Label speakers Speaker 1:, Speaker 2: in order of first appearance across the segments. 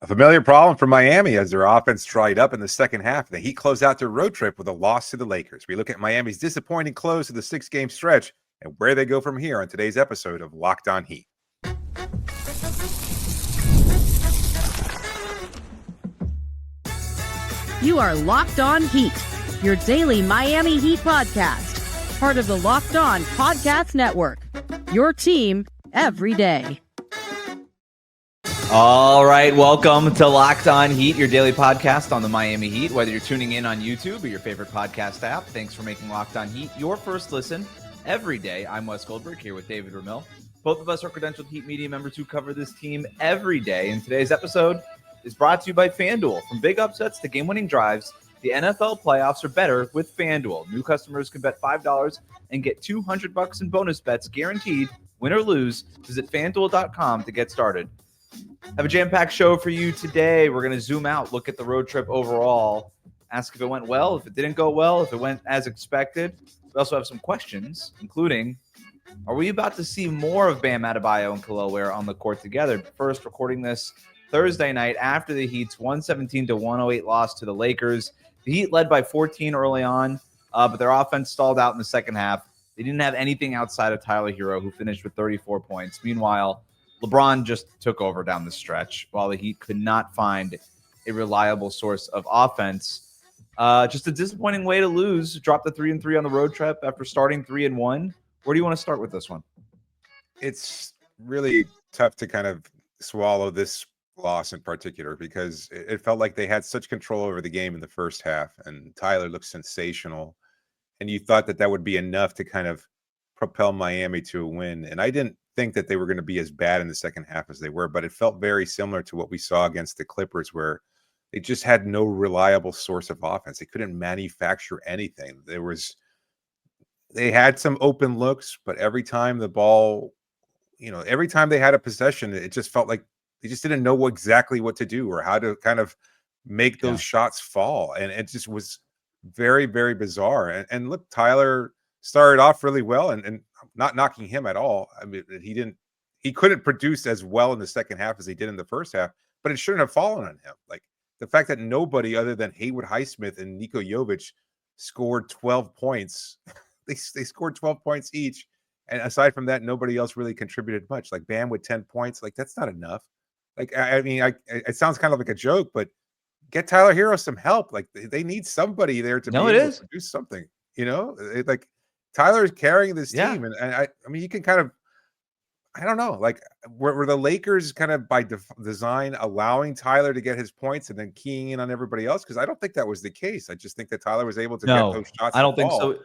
Speaker 1: A familiar problem for Miami as their offense dried up in the second half. The Heat closed out their road trip with a loss to the Lakers. We look at Miami's disappointing close to the 6-game stretch and where they go from here on today's episode of Locked On Heat.
Speaker 2: You are Locked On Heat, your daily Miami Heat podcast, part of the Locked On Podcast Network, your team every day.
Speaker 3: All right, welcome to Locked On Heat, your daily podcast on the Miami Heat. Whether you're tuning in on YouTube or your favorite podcast app, thanks for making Locked On Heat your first listen every day. I'm Wes Goldberg here with David Ramill. Both of us are credentialed Heat media members who cover this team every day. And today's episode is brought to you by FanDuel. From big upsets to game-winning drives, the NFL playoffs are better with FanDuel. New customers can bet $5 and get $200 in bonus bets guaranteed, win or lose. Visit FanDuel.com to get started. Have a jam-packed show for you today. We're going to zoom out, look at the road trip overall, ask if it went well, if it didn't go well, if it went as expected. We also have some questions, including, are we about to see more of Bam Adebayo and Kel'el Ware on the court together? But first, recording this Thursday night after the Heat's 117-108 loss to the Lakers. The Heat led by 14 early on, but their offense stalled out in the second half. They didn't have anything outside of Tyler Herro, who finished with 34 points. Meanwhile, LeBron just took over down the stretch while the Heat could not find a reliable source of offense. Just a disappointing way to lose. Dropped the 3-3 on the road trip after starting 3-1. Where do you want to start with this one?
Speaker 1: It's really tough to kind of swallow this loss in particular because it felt like they had such control over the game in the first half, and Tyler looked sensational. And you thought that would be enough to kind of propel Miami to a win. And I didn't think that they were going to be as bad in the second half as they were, but it felt very similar to what we saw against the Clippers, where they just had no reliable source of offense. They couldn't manufacture anything. They had some open looks, but every time the ball, every time they had a possession, it just felt like they just didn't know exactly what to do or how to kind of make those shots fall. And it just was very, very bizarre. And look, Tyler started off really well, and not knocking him at all. I mean, he couldn't produce as well in the second half as he did in the first half, but it shouldn't have fallen on him. Like the fact that nobody other than Haywood Highsmith and Nikola Jovic scored 12 points. They scored 12 points each. And aside from that, nobody else really contributed much. Like Bam with 10 points, like that's not enough. Like, I mean, it sounds kind of like a joke, but get Tyler Herro some help. Like they need somebody there to be able to produce something, like Tyler is carrying this team. And I mean, you can kind of, I don't know, like were the Lakers kind of by design allowing Tyler to get his points and then keying in on everybody else? Because I don't think that was the case. I just think that Tyler was able to get those shots.
Speaker 3: I don't think so.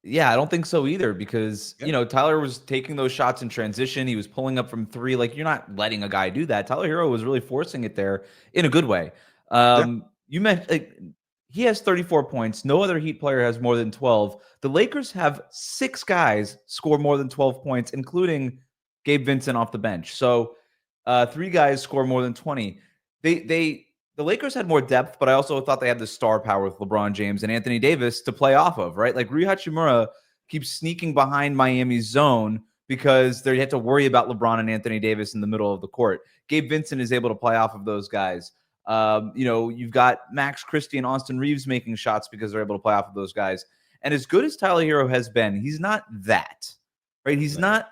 Speaker 3: Yeah, I don't think so either because, Tyler was taking those shots in transition. He was pulling up from three. Like, you're not letting a guy do that. Tyler Herro was really forcing it there in a good way. You meant he has 34 points. No other Heat player has more than 12. The Lakers have 6 guys score more than 12 points, including Gabe Vincent off the bench. So 3 guys score more than 20. The Lakers had more depth, but I also thought they had the star power with LeBron James and Anthony Davis to play off of, right? Like Rui Hachimura keeps sneaking behind Miami's zone because they had to worry about LeBron and Anthony Davis in the middle of the court. Gabe Vincent is able to play off of those guys. You've got Max Christie and Austin Reeves making shots because they're able to play off of those guys. And as good as Tyler Herro has been, he's not that, right? He's not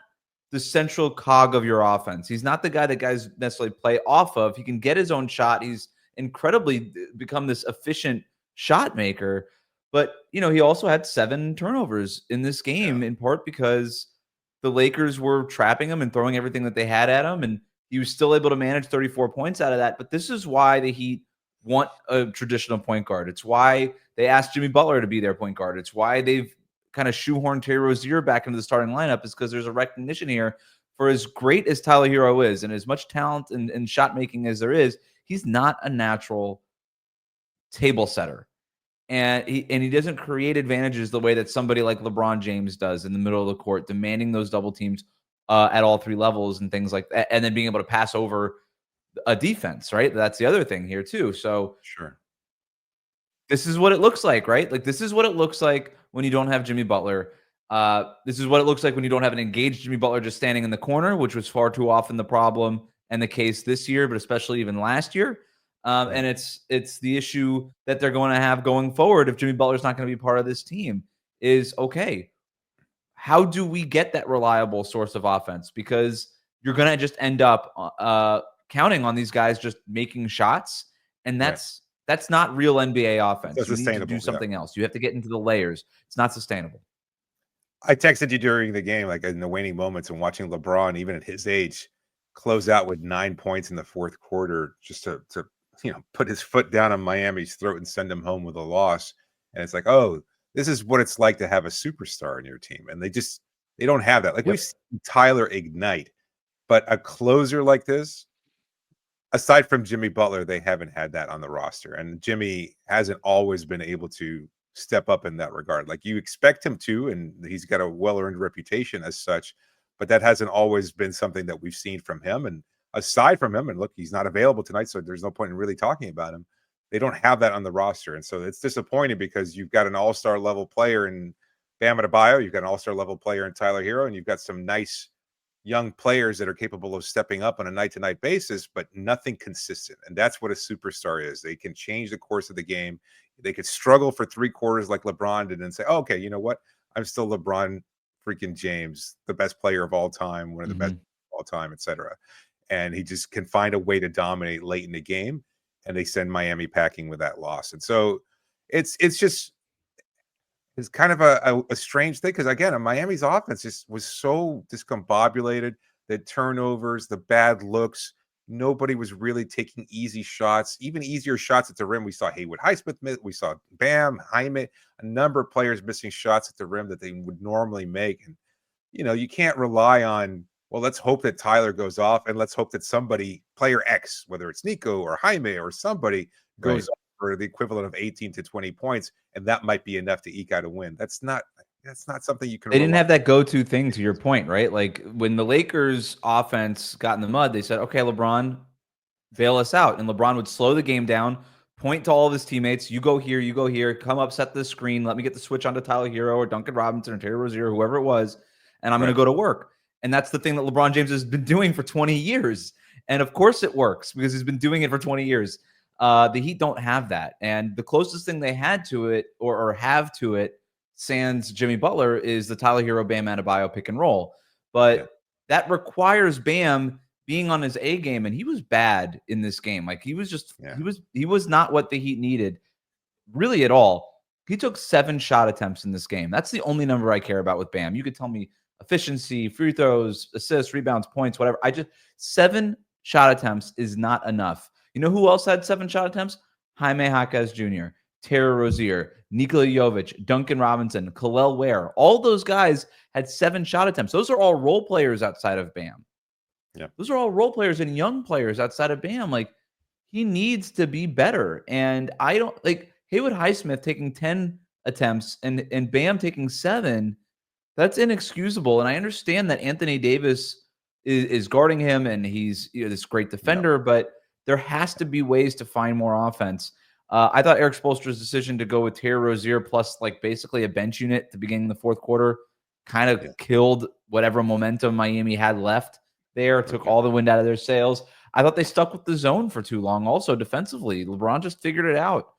Speaker 3: the central cog of your offense. He's not the guy that guys necessarily play off of. He can get his own shot. He's incredibly become this efficient shot maker, but he also had 7 turnovers in this game, in part because the Lakers were trapping him and throwing everything that they had at him, and he was still able to manage 34 points out of that. But this is why the Heat want a traditional point guard. It's why they asked Jimmy Butler to be their point guard. It's why they've kind of shoehorned Terry Rozier back into the starting lineup, is because there's a recognition here for as great as Tyler Herro is and as much talent and shot making as there is, he's not a natural table setter. And he doesn't create advantages the way that somebody like LeBron James does in the middle of the court, demanding those double teams at all 3 levels and things like that, and then being able to pass over a defense, right? That's the other thing here too. So
Speaker 1: sure,
Speaker 3: this is what it looks like, right? Like this is what it looks like when you don't have Jimmy Butler. This is what it looks like when you don't have an engaged Jimmy Butler just standing in the corner, which was far too often the problem and the case this year, but especially even last year. And it's the issue that they're going to have going forward if Jimmy Butler's not going to be part of this team is, okay, how do we get that reliable source of offense? Because you're going to just end up counting on these guys just making shots, and that's not real NBA offense. You need to do something else. You have to get into the layers. It's not sustainable.
Speaker 1: I texted you during the game, like in the waning moments, and watching LeBron, even at his age, close out with 9 points in the fourth quarter, just to put his foot down on Miami's throat and send him home with a loss. And it's like, oh, this is what it's like to have a superstar in your team, and they don't have that. Like we've seen Tyler ignite, but a closer like this, aside from Jimmy Butler, they haven't had that on the roster, and Jimmy hasn't always been able to step up in that regard. Like you expect him to, and he's got a well-earned reputation as such, but that hasn't always been something that we've seen from him. And aside from him, and look, he's not available tonight, so there's no point in really talking about him. They don't have that on the roster, and so it's disappointing because you've got an all-star level player in Bam Adebayo, you've got an all-star level player in Tyler Herro, and you've got some nice young players that are capable of stepping up on a night-to-night basis, but nothing consistent. And that's what a superstar is. They can change the course of the game. They could struggle for 3 quarters like LeBron did and say, oh, okay, you know what? I'm still LeBron freaking James, the best player of all time, one of the best of all time, etc. And he just can find a way to dominate late in the game, and they send Miami packing with that loss. And so it's kind of a strange thing because, again, Miami's offense just was so discombobulated. The turnovers, the bad looks, nobody was really taking easy shots, even easier shots at the rim. We saw Haywood Highsmith, we saw Bam, Jaime, a number of players missing shots at the rim that they would normally make. And, you can't rely on, well, let's hope that Tyler goes off, and let's hope that somebody, player X, whether it's Nico or Jaime or somebody, goes off for the equivalent of 18 to 20 points, and that might be enough to eke out a win. That's not something you can.
Speaker 3: They didn't have that go-to thing, to your point, right? Like when the Lakers offense got in the mud, they said, okay, LeBron, bail us out. And LeBron would slow the game down, point to all of his teammates, you go here, come up, set the screen, let me get the switch onto Tyler Herro or Duncan Robinson or Terry Rozier, whoever it was, and I'm going to go to work. And that's the thing that LeBron James has been doing for 20 years. And of course it works because he's been doing it for 20 years. The Heat don't have that. And the closest thing they had to it or have to it, sans Jimmy Butler, is the Tyler Herro, Bam Adebayo pick and roll. But that requires Bam being on his A game, and he was bad in this game. Like he was just he was not what the Heat needed really at all. He took 7 shot attempts in this game. That's the only number I care about with Bam. You could tell me efficiency, free throws, assists, rebounds, points, whatever. 7 shot attempts is not enough. You know who else had 7 shot attempts? Jaime Jaquez Jr., Terry Rozier, Nikola Jovic, Duncan Robinson, Kel'el Ware. All those guys had 7 shot attempts. Those are all role players outside of Bam. Yeah. Those are all role players and young players outside of Bam. Like, he needs to be better. And I don't like Haywood Highsmith taking 10 attempts and Bam taking 7. That's inexcusable. And I understand that Anthony Davis is guarding him and he's this great defender, but there has to be ways to find more offense. I thought Eric Spoelstra's decision to go with Terry Rozier plus like basically a bench unit at the beginning of the fourth quarter kind of killed whatever momentum Miami had left there, took all the wind out of their sails. I thought they stuck with the zone for too long also defensively. LeBron just figured it out.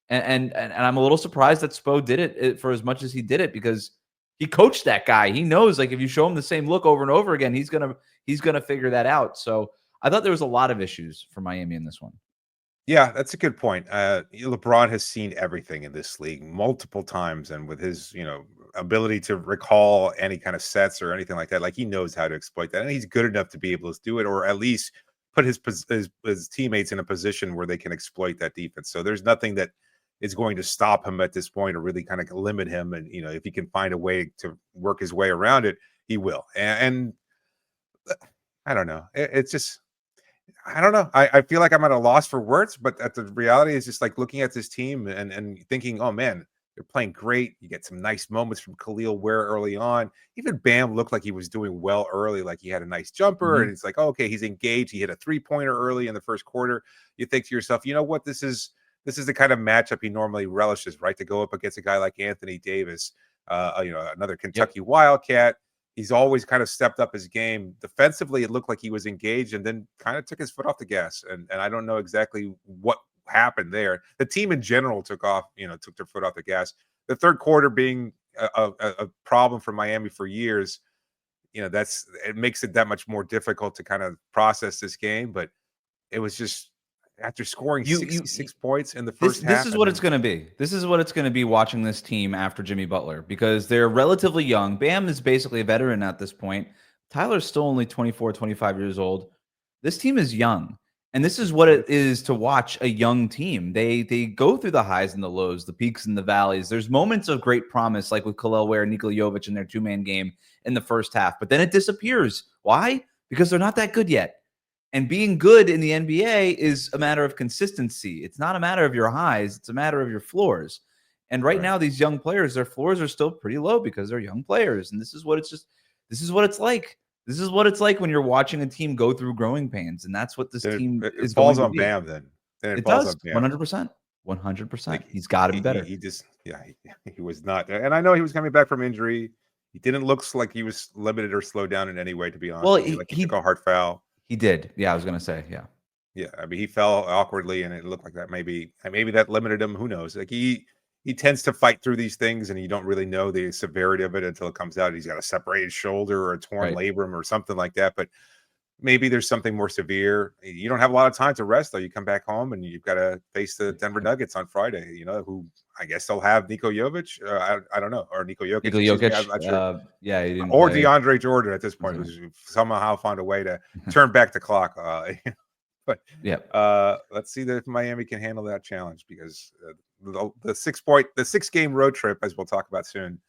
Speaker 3: And I'm a little surprised that Spo did it for as much as he did it because he coached that guy. He knows, like, if you show him the same look over and over again, he's gonna figure that out. So I thought there was a lot of issues for Miami in this one.
Speaker 1: Yeah, that's a good point. LeBron has seen everything in this league multiple times, and with his, ability to recall any kind of sets or anything like that, like he knows how to exploit that, and he's good enough to be able to do it, or at least put his teammates in a position where they can exploit that defense. So there's nothing that is going to stop him at this point or really kind of limit him. And if he can find a way to work his way around it, he will. And I don't know. It's just. I don't know. I feel like I'm at a loss for words, but the reality is just like looking at this team and thinking, oh man, they're playing great. You get some nice moments from Kel'el Ware early on. Even Bam looked like he was doing well early, like he had a nice jumper, and it's like, oh, okay, he's engaged. He hit a 3-pointer early in the first quarter. You think to yourself, you know what, this is the kind of matchup he normally relishes, right? To go up against a guy like Anthony Davis, another Kentucky Wildcat. He's always kind of stepped up his game. Defensively, it looked like he was engaged and then kind of took his foot off the gas. And I don't know exactly what happened there. The team in general took their foot off the gas. The third quarter being a problem for Miami for years. It makes it that much more difficult to kind of process this game. But it was just after scoring 66 points in the first half.
Speaker 3: This is what it's going to be. This is what it's going to be watching this team after Jimmy Butler, because they're relatively young. Bam is basically a veteran at this point. Tyler's still only 24, 25 years old. This team is young. And this is what it is to watch a young team. They go through the highs and the lows, the peaks and the valleys. There's moments of great promise, like with Kel'el Ware and Nikola Jovic in their two-man game in the first half. But then it disappears. Why? Because they're not that good yet. And being good in the NBA is a matter of consistency. It's not a matter of your highs. It's a matter of your floors. And right now, these young players, their floors are still pretty low because they're young players. And this is what it's like. This is what it's like when you're watching a team go through growing pains. And that's what this team is
Speaker 1: falls
Speaker 3: going
Speaker 1: on
Speaker 3: to be.
Speaker 1: Bam then.
Speaker 3: It does. 100%. 100%. He's got to be better.
Speaker 1: He was not. And I know he was coming back from injury. He didn't look like he was limited or slowed down in any way, to be honest.
Speaker 3: Well,
Speaker 1: he took a hard foul.
Speaker 3: He did. Yeah, I was going to say, yeah.
Speaker 1: Yeah, I mean, he fell awkwardly, and it looked like that maybe that limited him. Who knows? Like he tends to fight through these things, and you don't really know the severity of it until it comes out. He's got a separated shoulder or a torn labrum or something like that. But maybe there's something more severe. You don't have a lot of time to rest, though. You come back home, and you've got to face the Denver Nuggets on Friday. Who I guess they'll have Niko Jovic. I don't know, or Niko Jokic.
Speaker 3: I'm
Speaker 1: not sure.
Speaker 3: Yeah, he didn't
Speaker 1: or
Speaker 3: play.
Speaker 1: DeAndre Jordan at this point, who's somehow found a way to turn back the clock. But let's see if Miami can handle that challenge, because the 6-game road trip, as we'll talk about soon,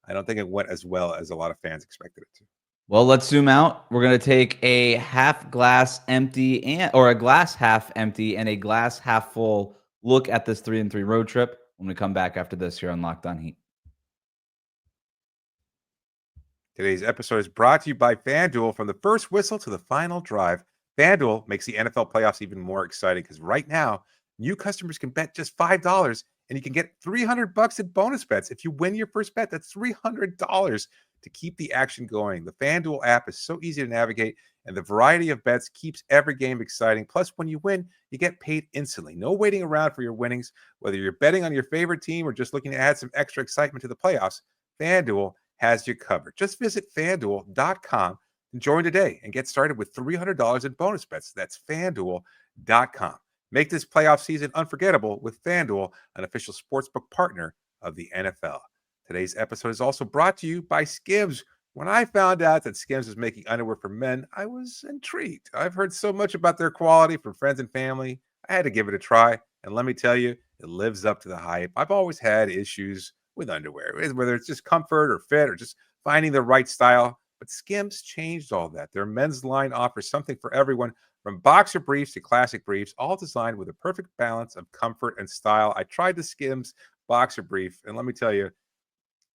Speaker 1: I don't think it went as well as a lot of fans expected it to.
Speaker 3: Well, let's zoom out. We're going to take a half glass empty or a glass half empty and a glass half full look at this 3-3 road trip when we come back after this here on Locked On Heat.
Speaker 1: Today's episode is brought to you by FanDuel. From the first whistle to the final drive, FanDuel makes the NFL playoffs even more exciting, because right now, new customers can bet just $5 and you can get $300 in bonus bets if you win your first bet. That's $300 to keep the action going. The FanDuel app is so easy to navigate, and the variety of bets keeps every game exciting. Plus, when you win, you get paid instantly. No waiting around for your winnings. Whether you're betting on your favorite team or just looking to add some extra excitement to the playoffs, FanDuel has you covered. Just visit FanDuel.com and join today and get started with $300 in bonus bets. That's FanDuel.com. Make this playoff season unforgettable with FanDuel, an official sportsbook partner of the NFL. Today's episode is also brought to you by Skims. When I found out that Skims was making underwear for men, I was intrigued. I've heard so much about their quality from friends and family. I had to give it a try, and let me tell you, it lives up to the hype. I've always had issues with underwear, whether it's just comfort or fit or just finding the right style. But Skims changed all that. Their men's line offers something for everyone, from boxer briefs to classic briefs, all designed with a perfect balance of comfort and style. I tried the Skims boxer brief, and let me tell you,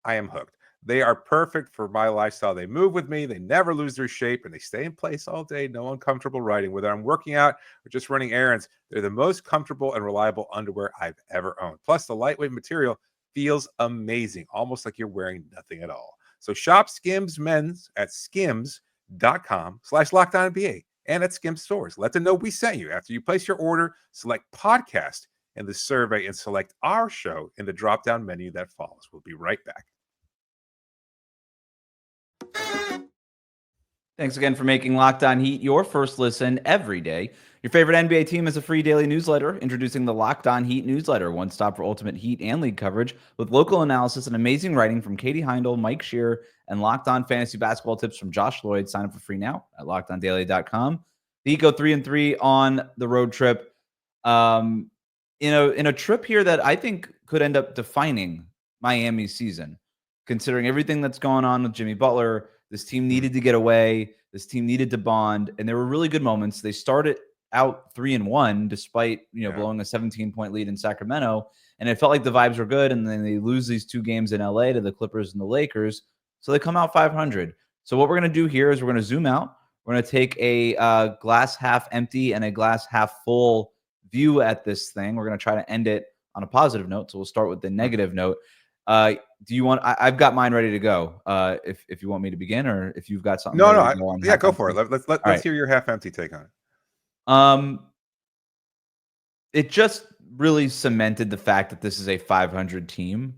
Speaker 1: I am hooked. They are perfect for my lifestyle. They move with me. They never lose their shape, and they stay in place all day. No uncomfortable riding. Whether I'm working out or just running errands, they're the most comfortable and reliable underwear I've ever owned. Plus, the lightweight material feels amazing, almost like you're wearing nothing at all. So shop Skims Men's at skims.com/LockedOnNBA and at Skims stores. Let them know we sent you. After you place your order, select podcast in the survey and select our show in the drop-down menu that follows. We'll be right back.
Speaker 3: Thanks again for making Locked On Heat your first listen every day. Your favorite NBA team has a free daily newsletter. Introducing the Locked On Heat newsletter, one stop for ultimate Heat and league coverage with local analysis and amazing writing from Katie Heindel, Mike Shearer, and Locked On fantasy basketball tips from Josh Lloyd. Sign up for free now at LockedOnDaily.com. The Heat go 3-3 on the road trip. In a trip here that I think could end up defining Miami's season, considering everything that's going on with Jimmy Butler. This team needed to get away. This team needed to bond, and there were really good moments. They started out 3-1 despite blowing a 17-point lead in Sacramento, and it felt like the vibes were good. And then they lose these two games in LA to the Clippers and the Lakers, so they come out 500. So what we're going to do here is we're going to zoom out. We're going to take a glass half empty and a glass half full view at this thing. We're going to try to end it on a positive note. So we'll start with the negative note. Do you want? I've got mine ready to go. If you want me to begin, or if you've got something.
Speaker 1: No. Go for it. Let's hear your half empty take on it.
Speaker 3: It just really cemented the fact that this is a 500 team,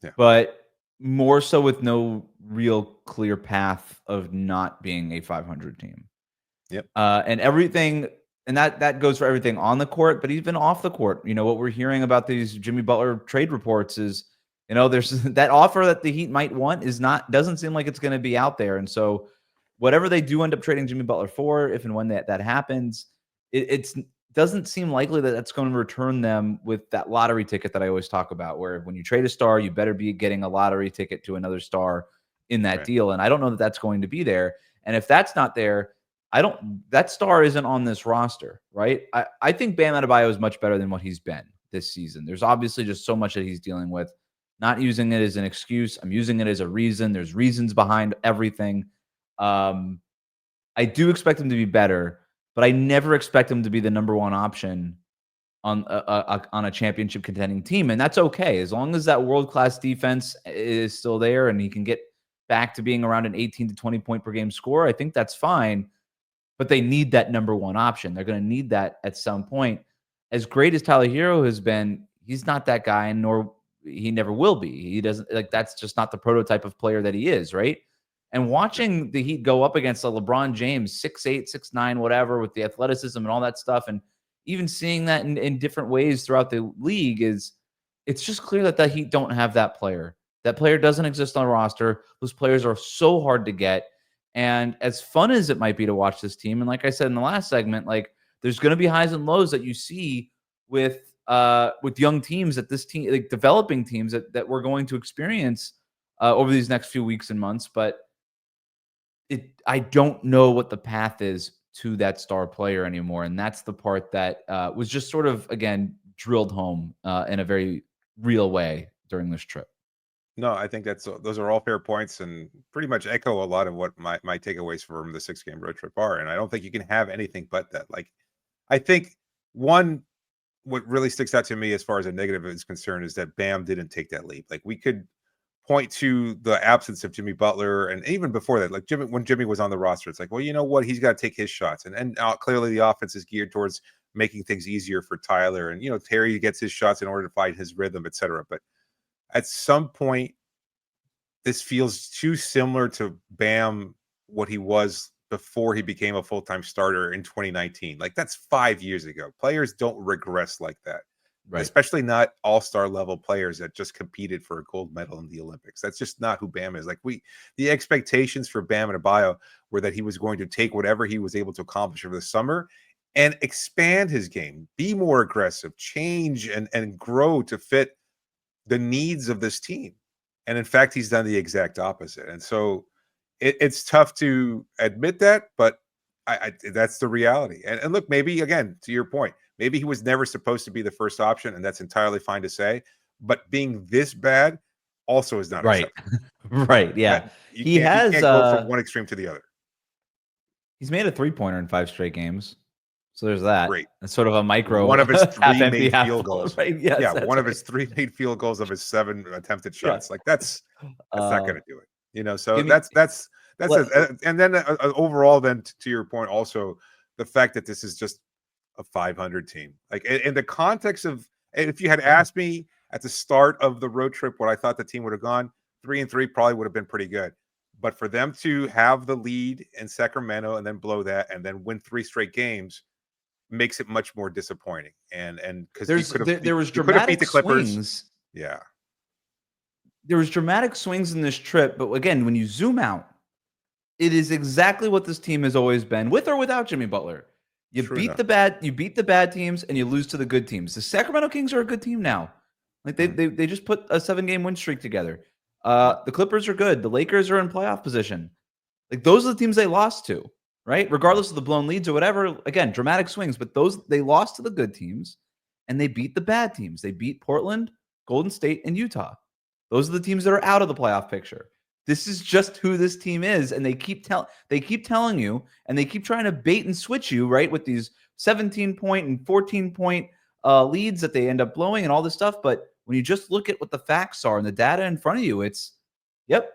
Speaker 1: Yeah.
Speaker 3: but more so with no real clear path of not being a 500 team.
Speaker 1: Yep.
Speaker 3: And everything, and that goes for everything on the court, but even off the court. What we're hearing about these Jimmy Butler trade reports is, there's that offer that the Heat might want doesn't seem like it's going to be out there. And so whatever they do end up trading Jimmy Butler for, if and when that happens, it doesn't seem likely that that's going to return them with that lottery ticket that I always talk about, where when you trade a star, you better be getting a lottery ticket to another star in that deal. And I don't know that that's going to be there. And if that's not there, that star isn't on this roster, right? I think Bam Adebayo is much better than what he's been this season. There's obviously just so much that he's dealing with. Not using it as an excuse. I'm using it as a reason. There's reasons behind everything. I do expect him to be better, but I never expect him to be the number one option on a championship contending team. And that's okay. As long as that world-class defense is still there and he can get back to being around an 18 to 20 point per game score, I think that's fine. But they need that number one option. They're going to need that at some point. As great as Tyler Herro has been, he's not that guy, nor he never will be. He doesn't that's just not the prototype of player that he is, right? And watching the Heat go up against a LeBron James, 6'8", 6'9", whatever, with the athleticism and all that stuff, and even seeing that in different ways throughout the league, it's just clear that the Heat don't have that player. That player doesn't exist on the roster. Those players are so hard to get. And as fun as it might be to watch this team, and like I said in the last segment, there's going to be highs and lows that you see with young teams that this team, developing teams that we're going to experience over these next few weeks and months. But I don't know what the path is to that star player anymore. And that's the part that was just sort of, again, drilled home in a very real way during this trip.
Speaker 1: No, I think those are all fair points and pretty much echo a lot of what my takeaways from the 6-game road trip are. And I don't think you can have anything but that. I think what really sticks out to me as far as a negative is concerned is that Bam didn't take that leap. We could point to the absence of Jimmy Butler, and even before that, when Jimmy was on the roster, it's well, you know what? He's got to take his shots. And clearly the offense is geared towards making things easier for Tyler. And, Terry gets his shots in order to find his rhythm, et cetera. But at some point, this feels too similar to Bam, what he was before he became a full-time starter in 2019. That's 5 years ago. Players don't regress like that, right? Especially not all-star level players that just competed for a gold medal in the Olympics. That's just not who Bam is. The expectations for Bam Adebayo were that he was going to take whatever he was able to accomplish over the summer and expand his game, be more aggressive, change and grow to fit the needs of this team. And in fact, he's done the exact opposite. And so it's tough to admit that, but that's the reality. And look, maybe, again, to your point, maybe he was never supposed to be the first option, and that's entirely fine to say. But being this bad also is not acceptable.
Speaker 3: Right, yeah.
Speaker 1: You can't go from one extreme to the other.
Speaker 3: He's made a three-pointer in 5 straight games. So there's that.
Speaker 1: Great.
Speaker 3: It's sort of a micro.
Speaker 1: One of his 3 made field goals.
Speaker 3: Right? Yes,
Speaker 1: one of his 3 made field goals of his 7 attempted shots. That's not going to do it. So that's and then overall, then to your point, also the fact that this is just a 500 team. In the context of, if you had asked me at the start of the road trip what I thought the team would have gone, 3-3 probably would have been pretty good. But for them to have the lead in Sacramento and then blow that and then win 3 straight games makes it much more disappointing. And because
Speaker 3: there was dramatic
Speaker 1: beat the Clippers.
Speaker 3: Swings.
Speaker 1: Yeah.
Speaker 3: There was dramatic swings in this trip, but again, when you zoom out, it is exactly what this team has always been, with or without Jimmy Butler. You beat the bad teams and you lose to the good teams. The Sacramento Kings are a good team now. They just put a 7-game win streak together. The Clippers are good. The Lakers are in playoff position. Those are the teams they lost to, right? Regardless of the blown leads or whatever. Again, dramatic swings, but they lost to the good teams and they beat the bad teams. They beat Portland, Golden State, and Utah. Those are the teams that are out of the playoff picture. This is just who this team is, and they keep telling you, and they keep trying to bait and switch you, right, with these 17-point and 14-point leads that they end up blowing and all this stuff. But when you just look at what the facts are and the data in front of you, it's, yep,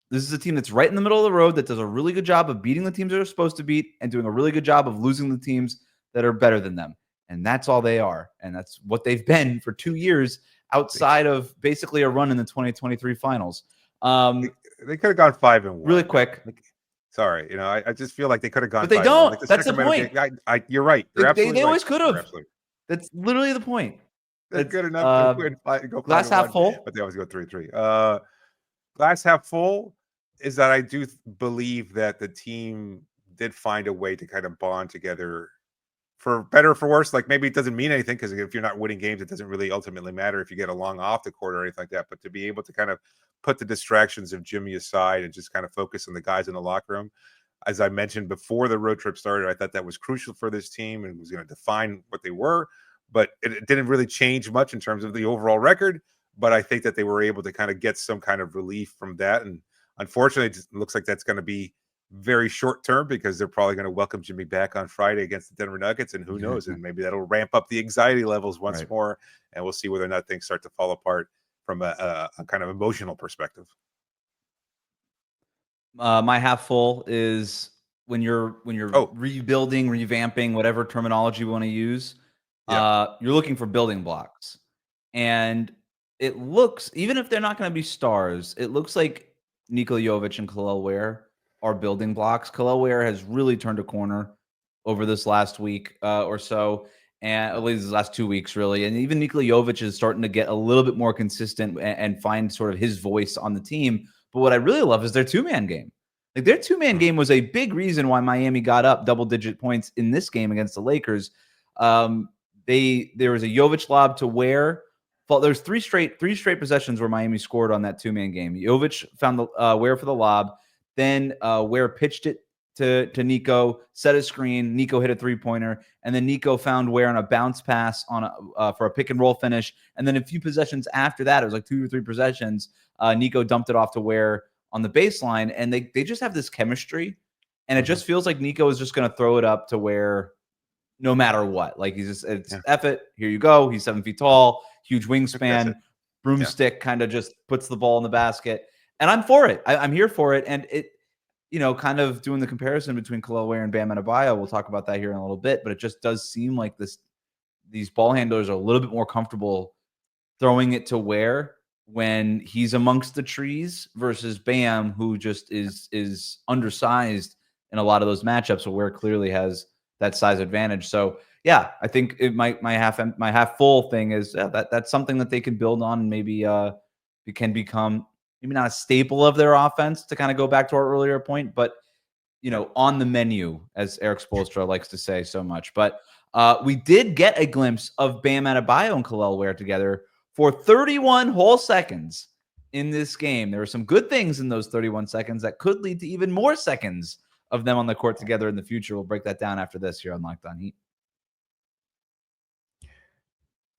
Speaker 3: this is a team that's right in the middle of the road that does a really good job of beating the teams that are supposed to beat and doing a really good job of losing the teams that are better than them. and that's all they are. And that's what they've been for 2 years outside of basically a run in the 2023 finals.
Speaker 1: They could have gone 5-1.
Speaker 3: Really quick.
Speaker 1: Sorry, I just feel like they could have gone 5-1.
Speaker 3: But they don't.
Speaker 1: Like the
Speaker 3: That's the
Speaker 1: Sacramento
Speaker 3: point.
Speaker 1: game. You're right. You're absolutely
Speaker 3: they
Speaker 1: right.
Speaker 3: always could have.
Speaker 1: Absolutely.
Speaker 3: That's literally the point.
Speaker 1: They're good enough to go
Speaker 3: glass half full,
Speaker 1: but they always go 3-3. Glass half full is that I do believe that the team did find a way to kind of bond together, for better or for worse. Like, maybe it doesn't mean anything, because if you're not winning games, it doesn't really ultimately matter if you get along off the court or anything like that. But to be able to kind of put the distractions of Jimmy aside and just kind of focus on the guys in the locker room, as I mentioned before the road trip started, I thought that was crucial for this team and was going to define what they were. But it didn't really change much in terms of the overall record. But I think that they were able to kind of get some kind of relief from that. And unfortunately, it looks like that's going to be very short term, because they're probably going to welcome Jimmy back on Friday against the Denver Nuggets. And who knows, and maybe that'll ramp up the anxiety levels once more. And we'll see whether or not things start to fall apart from a kind of emotional perspective.
Speaker 3: My half full is when you're rebuilding, revamping, whatever terminology you want to use. You're looking for building blocks, and it looks, even if they're not going to be stars, it looks like Nikola Jovic and Kel'el Ware are building blocks. Kel'el Ware has really turned a corner over this last week or so, and at least the last 2 weeks, really. And even Nikola Jovic is starting to get a little bit more consistent and find sort of his voice on the team. But what I really love is their two-man game. Like, their two-man game was a big reason why Miami got up double-digit points in this game against the Lakers. There was a Jovic lob to Ware. There's three straight possessions where Miami scored on that two-man game. Jovic found the Ware for the lob. Then Ware pitched it to Nico, set a screen. Nico hit a three-pointer, and then Nico found Ware on a bounce pass on for a pick-and-roll finish. And then a few possessions after that, it was like 2 or 3 possessions, Nico dumped it off to Ware on the baseline, and they just have this chemistry, and it just feels like Nico is just going to throw it up to Ware no matter what. Like, he's just, it's F it, here you go. He's 7 feet tall, huge wingspan, broomstick, kind of just puts the ball in the basket. And I'm for it. I'm here for it. And it, kind of doing the comparison between Kel'el Ware and Bam Adebayo, we'll talk about that here in a little bit, but it just does seem like these ball handlers are a little bit more comfortable throwing it to Ware when he's amongst the trees versus Bam, who just is undersized in a lot of those matchups, where Ware clearly has that size advantage. So yeah, I think my half full thing is that's something that they can build on, and maybe it can become maybe not a staple of their offense, to kind of go back to our earlier point, but on the menu, as Eric Spoelstra likes to say so much. But we did get a glimpse of Bam Adebayo and Kel'el Ware together for 31 whole seconds in this game. There were some good things in those 31 seconds that could lead to even more seconds of them on the court together in the future. We'll break that down after this here on Locked On Heat.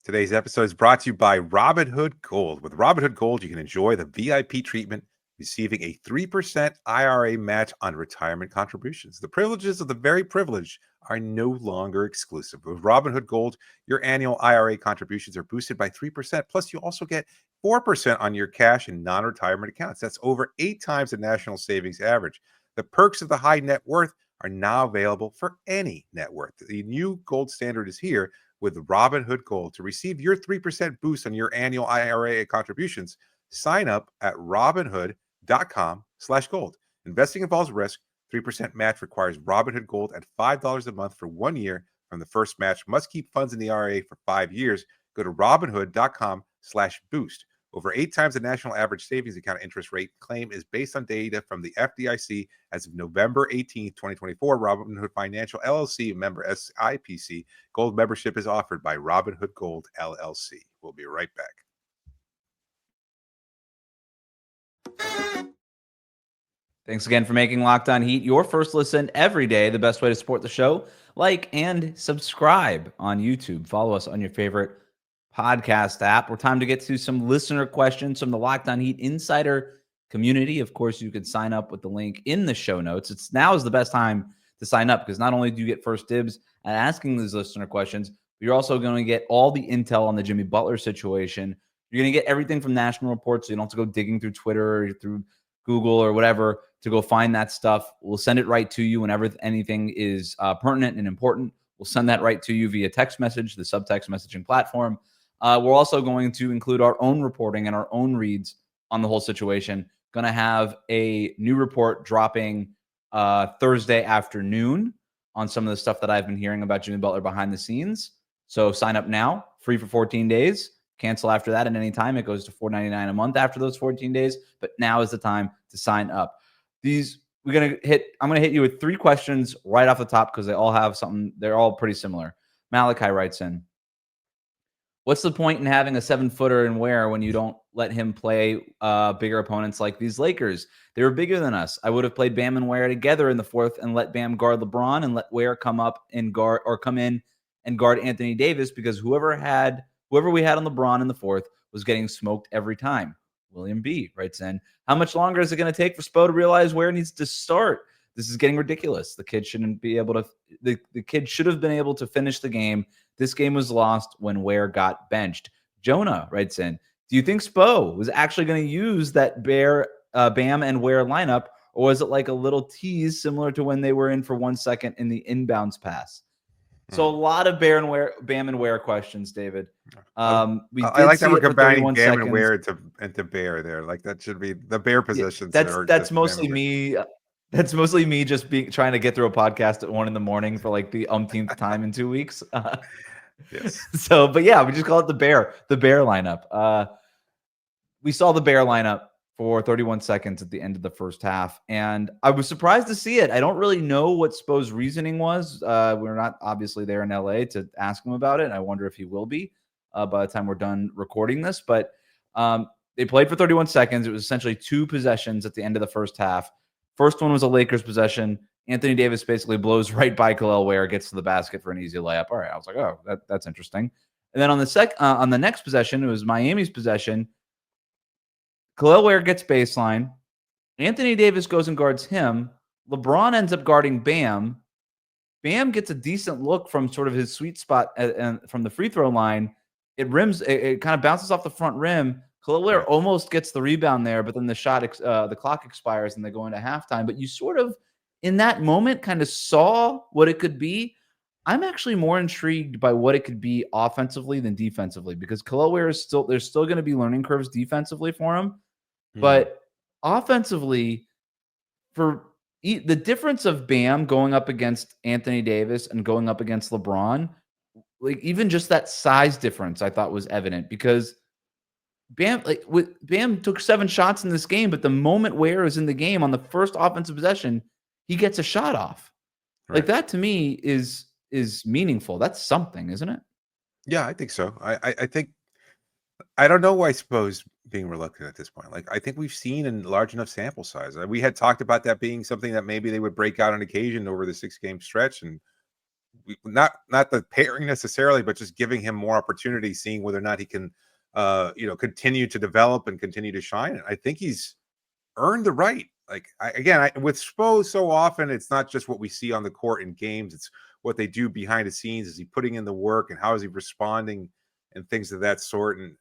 Speaker 1: Today's episode is brought to you by Robinhood Gold. With Robinhood Gold, you can enjoy the VIP treatment, receiving a 3% IRA match on retirement contributions. The privileges of the very privileged are no longer exclusive. With Robinhood Gold, your annual IRA contributions are boosted by 3%. Plus, you also get 4% on your cash and non-retirement accounts. That's over 8 times the national savings average. The perks of the high net worth are now available for any net worth. The new gold standard is here with Robinhood Gold. To receive your 3% boost on your annual IRA contributions, sign up at robinhood.com/gold. Investing involves risk. 3% match requires Robinhood Gold at $5 a month for 1 year from the first match. Must keep funds in the IRA for 5 years. Go to robinhood.com/boost. Over 8 times the national average savings account interest rate. Claim is based on data from the FDIC as of November 18, 2024. Robinhood Financial LLC, member SIPC. Gold membership is offered by Robinhood Gold LLC. We'll be right back.
Speaker 3: Thanks again for making Locked On Heat your first listen every day. The best way to support the show, like and subscribe on YouTube. Follow us on your favorite podcast app. We're time to get to some listener questions from the Locked On Heat Insider community. Of course, you can sign up with the link in the show notes. Now is the best time to sign up, because not only do you get first dibs at asking these listener questions, but you're also going to get all the intel on the Jimmy Butler situation. You're going to get everything from national reports, so you don't have to go digging through Twitter or through Google or whatever to go find that stuff. We'll send it right to you whenever anything is pertinent and important. We'll send that right to you via text message, the subtext messaging platform. We're also going to include our own reporting and our own reads on the whole situation. Going to have a new report dropping Thursday afternoon on some of the stuff that I've been hearing about Jimmy Butler behind the scenes. So sign up now, free for 14 days. Cancel after that at any time. It goes to $4.99 a month after those 14 days. But now is the time to sign up. I'm going to hit you with 3 questions right off the top because they all have something. They're all pretty similar. Malachi writes in, what's the point in having a 7-footer in Ware when you don't let him play bigger opponents like these Lakers? They were bigger than us. I would have played Bam and Ware together in the 4th and let Bam guard LeBron and let Ware come in and guard Anthony Davis because whoever we had on LeBron in the 4th was getting smoked every time. William B. writes in, how much longer is it going to take for Spo to realize Ware needs to start? This is getting ridiculous. The kid shouldn't be able to. The kid should have been able to finish the game. This game was lost when Ware got benched. Jonah writes in, do you think Spo was actually going to use that Bam and Ware lineup, or was it like a little tease similar to when they were in for 1 second in the inbounds pass? So a lot of Bam and Ware questions, David.
Speaker 1: I like that we're combining Bam and Ware into Bear there. Like that should be the Bear positions.
Speaker 3: That's mostly me. That's mostly me just trying to get through a podcast at 1 a.m. for like the umpteenth time in 2 weeks.
Speaker 1: Yes.
Speaker 3: So, but yeah, we just call it the Bear lineup. We saw the Bear lineup for 31 seconds at the end of the first half, and I was surprised to see it. I don't really know what Spo's reasoning was. We're not obviously there in LA to ask him about it. I wonder if he will be by the time we're done recording this. But they played for 31 seconds. It was essentially 2 possessions at the end of the first half. First one was a Lakers possession. Anthony Davis basically blows right by Kel'el Ware, gets to the basket for an easy layup. All right, I was like, oh, that's interesting. And then on the next possession, it was Miami's possession. Kel'el Ware gets baseline. Anthony Davis goes and guards him. LeBron ends up guarding Bam. Bam gets a decent look from sort of his sweet spot and from the free throw line. It kind of bounces off the front rim. Kel'el Ware almost gets the rebound there, but then the clock expires and they go into halftime. But you sort of, in that moment, kind of saw what it could be. I'm actually more intrigued by what it could be offensively than defensively because Kel'el Ware there's still going to be learning curves defensively for him. But offensively, for the difference of Bam going up against Anthony Davis and going up against LeBron, like even just that size difference, I thought was evident because Bam took 7 shots in this game, but the moment Ware is in the game on the first offensive possession, he gets a shot off. Right. Like that to me is meaningful. That's something, isn't it?
Speaker 1: Yeah, I think so. I think I don't know why Spo's being reluctant at this point. Like I think we've seen in large enough sample size. We had talked about that being something that maybe they would break out on occasion over the 6-game stretch, and not the pairing necessarily, but just giving him more opportunity, seeing whether or not he can continue to develop and continue to shine. And I think he's earned the right. Like with Spo, so often it's not just what we see on the court in games; it's what they do behind the scenes. Is he putting in the work, and how is he responding, and things of that sort. And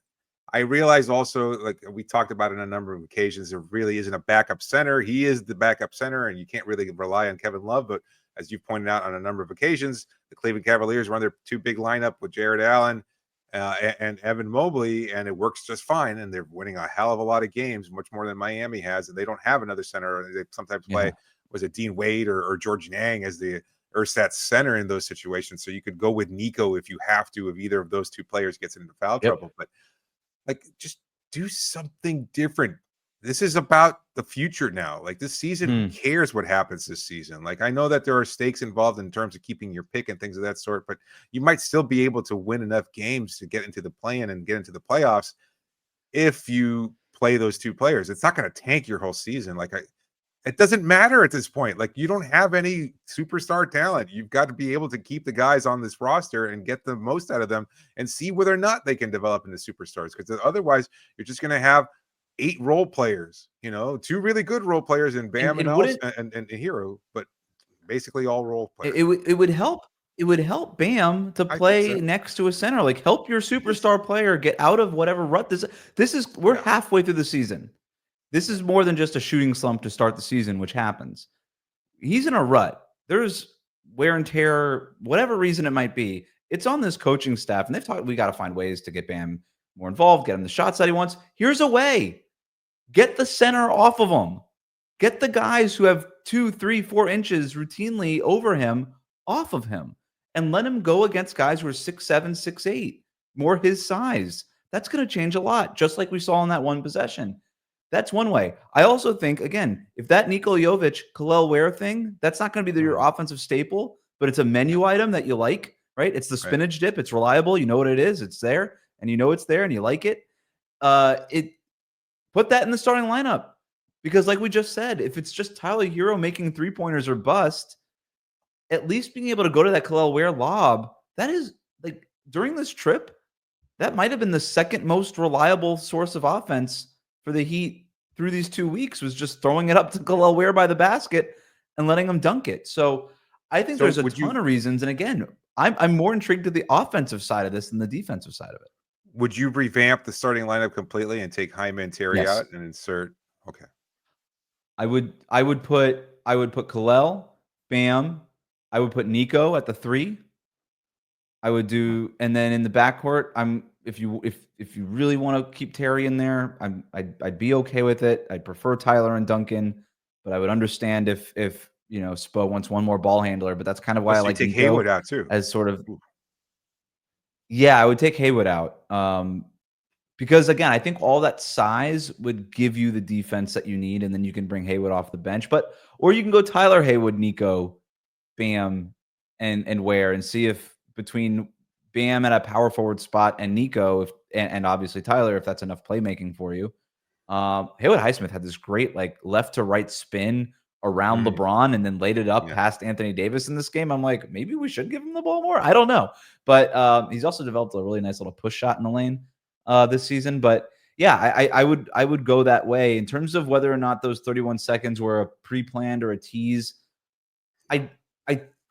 Speaker 1: I realize also, like we talked about on a number of occasions, there really isn't a backup center. He is the backup center, and you can't really rely on Kevin Love. But as you pointed out on a number of occasions, the Cleveland Cavaliers run their 2 big lineup with Jared Allen and Evan Mobley, and it works just fine. And they're winning a hell of a lot of games, much more than Miami has. And they don't have another center. They sometimes play, was it Dean Wade or George Niang as the ersatz center in those situations. So you could go with Nico if you have to, if either of those 2 players gets into foul trouble. But like, just do something different. This is about the future now. Like this season, who cares what happens this season? Like I know that there are stakes involved in terms of keeping your pick and things of that sort, but you might still be able to win enough games to get into the play-in and get into the playoffs if you play those 2 players. It's not going to tank your whole season. Like it doesn't matter at this point. Like you don't have any superstar talent. You've got to be able to keep the guys on this roster and get the most out of them and see whether or not they can develop into superstars. Because otherwise, you're just going to have 8 role players, 2 really good role players in Bam and Herro, but basically all role players.
Speaker 3: It would help. It would help Bam to play next to a center. Like help your superstar player get out of whatever rut this is. We're halfway through the season. This is more than just a shooting slump to start the season, which happens. He's in a rut. There's wear and tear, whatever reason it might be, it's on this coaching staff. And they've talked, we got to find ways to get Bam more involved, get him the shots that he wants. Here's a way. Get the center off of him. Get the guys who have 2, 3, 4 inches routinely over him off of him and let him go against guys who are 6'7", 6'8", more his size. That's going to change a lot, just like we saw in that one possession. That's one way. I also think, again, if that Nikola Jovic, Kel'el Ware thing, that's not going to be your offensive staple, but it's a menu item that you like, right? It's the spinach dip. It's reliable. You know what it is. It's there, and you know it's there, and you like it. Put that in the starting lineup. Because like we just said, if it's just Tyler Herro making three-pointers or bust, at least being able to go to that Kel'el Ware lob, that is, like, during this trip, that might have been the second most reliable source of offense for the Heat through these 2 weeks, was just throwing it up to Kel'el Ware by the basket and letting him dunk it. So I think there's a ton of reasons. And again, I'm more intrigued to the offensive side of this than the defensive side of it.
Speaker 1: Would you revamp the starting lineup completely and take Jaime and Terry out and insert? Okay.
Speaker 3: I would put Kel'el, Bam. I would put Nico at the 3. I would do, and then in the backcourt, if you really want to keep Terry in there, I'd be okay with it. I'd prefer Tyler and Duncan, but I would understand if Spo wants one more ball handler. But that's kind of why I like
Speaker 1: take
Speaker 3: Nico
Speaker 1: Haywood out too,
Speaker 3: as sort of. Yeah, I would take Haywood out. Because again, I think all that size would give you the defense that you need, and then you can bring Haywood off the bench. Or you can go Tyler, Haywood, Nico, Bam, and Ware, and see if between Bam at a power forward spot and Nico, and obviously Tyler, if that's enough playmaking for you. Haywood Highsmith had this great like left to right spin around LeBron and then laid it up past Anthony Davis in this game. I'm like, maybe we should give him the ball more. I don't know, but he's also developed a really nice little push shot in the lane this season. But yeah, I would go that way in terms of whether or not those 31 seconds were a pre-planned or a tease. I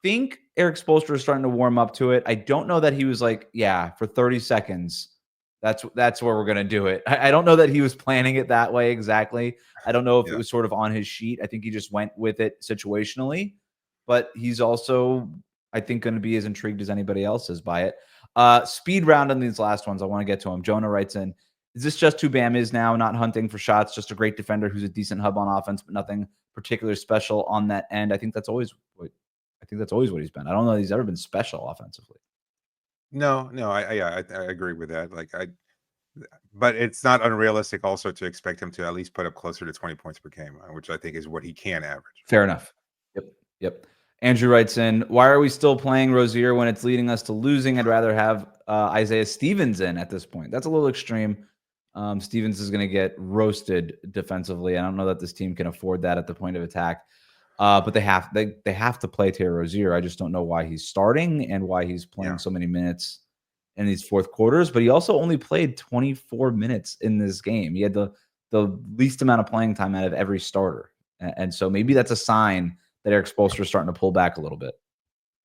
Speaker 3: think Eric Spoelstra is starting to warm up to it. I don't know that he was like, yeah, for 30 seconds, that's where we're going to do it. I don't know that he was planning it that way exactly. I don't know if it was sort of on his sheet. I think he just went with it situationally, but he's also, I think, going to be as intrigued as anybody else is by it. Speed round on these last ones. I want to get to him. Jonah writes in, is this just who Bam is now? Not hunting for shots, just a great defender who's a decent hub on offense, but nothing particularly special on that end. I think that's always what he's been. I don't know that he's ever been special offensively.
Speaker 1: No, I agree with that. But it's not unrealistic also to expect him to at least put up closer to 20 points per game, which I think is what he can average.
Speaker 3: Fair enough. Yep. Andrew writes in, why are we still playing Rozier when it's leading us to losing? I'd rather have Isaiah Stevens in at this point. That's a little extreme. Stevens is going to get roasted defensively. I don't know that this team can afford that at the point of attack. But they have to play Terry Rozier. I just don't know why he's starting and why he's playing so many minutes in these fourth quarters. But he also only played 24 minutes in this game. He had the least amount of playing time out of every starter. And so maybe that's a sign that Eric Spoelstra is starting to pull back a little bit.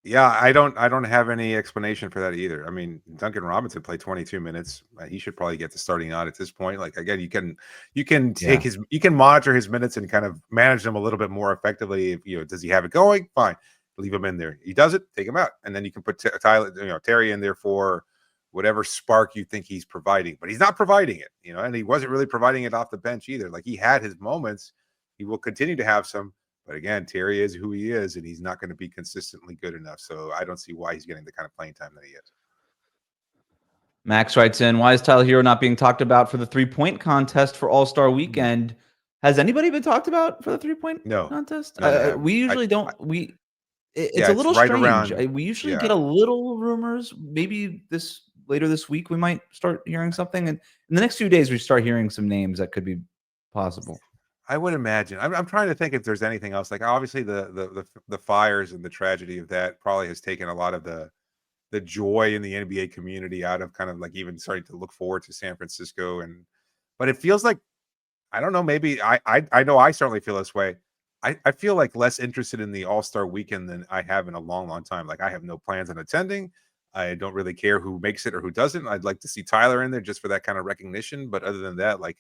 Speaker 1: Yeah, I don't have any explanation for that either. I mean, Duncan Robinson played 22 minutes. He should probably get the starting out at this point. Like, again, you can take you can monitor his minutes and kind of manage them a little bit more effectively. If, does he have it going? Fine, leave him in there. He does it, take him out, and then you can put Terry in there for whatever spark you think he's providing. But he's not providing it, and he wasn't really providing it off the bench either. Like, he had his moments. He will continue to have some. But again, Terry is who he is, and he's not going to be consistently good enough. So I don't see why he's getting the kind of playing time that he is.
Speaker 3: Max writes in, why is Tyler Herro not being talked about for the 3-point contest for All-Star Weekend? Has anybody been talked about for the 3-point contest?
Speaker 1: No,
Speaker 3: we usually don't. It's a little
Speaker 1: right
Speaker 3: strange. We usually get a little rumors. Maybe later this week we might start hearing something, and in the next few days we start hearing some names that could be possible.
Speaker 1: I would imagine. I'm trying to think if there's anything else. Like, obviously the fires and the tragedy of that probably has taken a lot of the joy in the NBA community out of kind of like even starting to look forward to San Francisco. But it feels like, I don't know, maybe I know I certainly feel this way. I feel like less interested in the All-Star Weekend than I have in a long, long time. Like, I have no plans on attending. I don't really care who makes it or who doesn't. I'd like to see Tyler in there just for that kind of recognition. But other than that, like,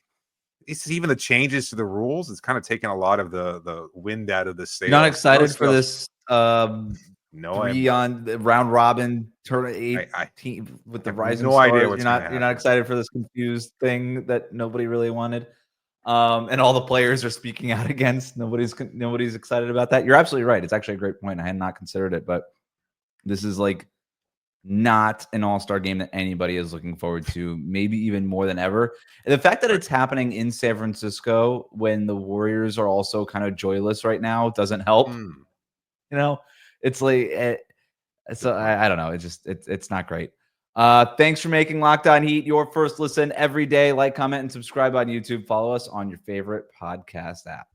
Speaker 1: it's even the changes to the rules. It's kind of taken a lot of the wind out of the sail.
Speaker 3: You're not excited for this?
Speaker 1: No,
Speaker 3: 3 on the round robin tournament 18 with the rising stars. You're not excited for this confused thing that nobody really wanted. And all the players are speaking out against. Nobody's excited about that. You're absolutely right. It's actually a great point. I had not considered it, but this is like not an all-star game that anybody is looking forward to, maybe even more than ever. And the fact that it's happening in San Francisco when the Warriors are also kind of joyless right now doesn't help. It's like, so I don't know. It's not great. Thanks for making Locked On Heat your first listen every day. Like, comment, and subscribe on YouTube. Follow us on your favorite podcast app.